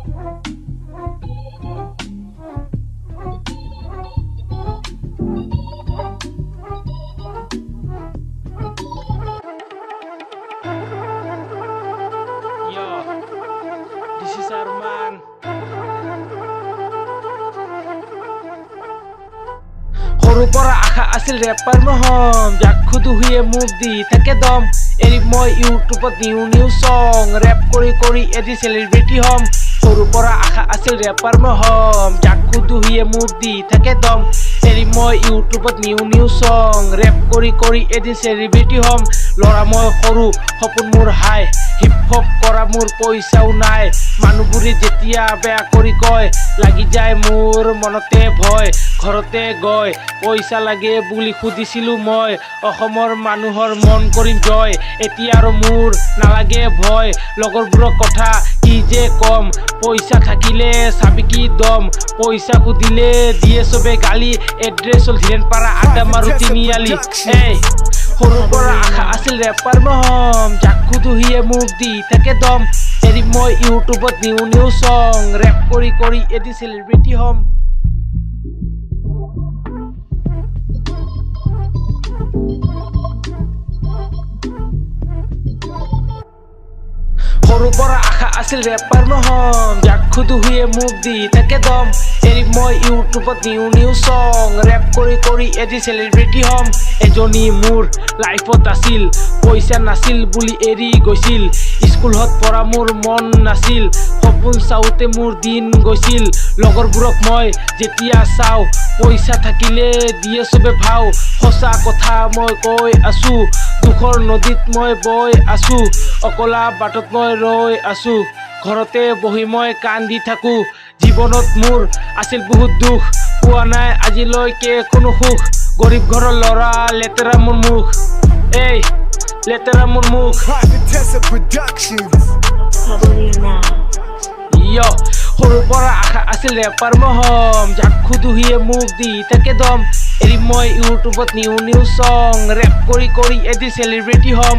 This is Arman. সৰুৰ পৰা আশা আছিল ৰেপাৰ নহম, যাক খুদু হুয়ে মুখ দি থাকে দম। এৰি মই ইউটিউবত নিউ চং ৰেপ কৰি কৰি এদি চেলিব্ৰিটি হম। সৰুৰ পৰা আশা আছিল ৰেপাৰ নহম, যাক খুদু হুয়ে মুখ দি থাকে দম। এৰি মই ইউটিউবত নিউ চং ৰেপ কৰি কৰি এদিন চেলিব্ৰিটি হম। ল'ৰা মই সৰু, সপোন মোৰ হাই, হিপ হপ কৰা মোৰ পইচাও নাই। মানুহবোৰে যেতিয়া বেয়া কৰি কয়, লাগি যায় মোৰ মনতে ভয়। ঘৰতে গৈ পইচা লাগে বুলি সুধিছিলো মই, অসমৰ মানুহৰ মন কৰিম জয়। এতিয়া আৰু মোৰ নালাগে ভয়, লগৰবোৰৰ কথা কি যে কম। পইচা থাকিলে চাবি কি দম, পইচা সুধিলে দিয়ে চবে গালি। এড্ৰেছ হ'ল ধীৰেনপাৰা আড্ডা মাৰো তিনিআলি। এই সৰুৰ পৰা আশা আছিল ৰেপাৰ নহম, যাক খুদু হিয়ে মুখ দি থাকে দম। এৰি মই ইউটিউবত নিউ চং ৰেপ কৰি কৰি এদিন চেলিব্ৰিটি হম। সৰুৰ পৰা আশা আছিল ৰেপাৰ নহম, যাক খুদু হুয়ে মুখ দি থাকে দম। এৰি মই ইউটিউবত নিউ চং ৰেপ কৰি কৰি এদিন চেলিব্ৰিটি হম। এজনী মোৰ লাইফত আছিল, পইচা নাছিল বুলি এৰি গৈছিল। স্কুলত পঢ়া মোৰ মন নাছিল, সপোন চাওঁতে মোৰ দিন গৈছিল। লগৰবোৰক মই যেতিয়া চাওঁ, পইচা থাকিলে দিয়ে চবে ভাও। সঁচা কথা মই কৈ আছো, দুখৰ নদীত মই বৈ আছো। অকলা বাটত মই ৰৈ আছো, ঘৰতে বহি মই কান্দি থাকো। জীৱনত মোৰ আছিল বহুত দুখ, পোৱা নাই আজিলৈকে কোনো সুখ। গৰীব ঘৰৰ ল'ৰা লেতেৰা মোৰ মুখ, এই লেতেৰা মোৰ মুখ। সৰুৰ পৰা আশা আছিল ৰেপাৰ নহম, যাক খুদু হিয়ে মুখ দি থাকে দম। এৰি মই ইউটিউবত নিউ চং ৰেপ কৰি কৰি এদিন চেলিব্ৰিটি হম।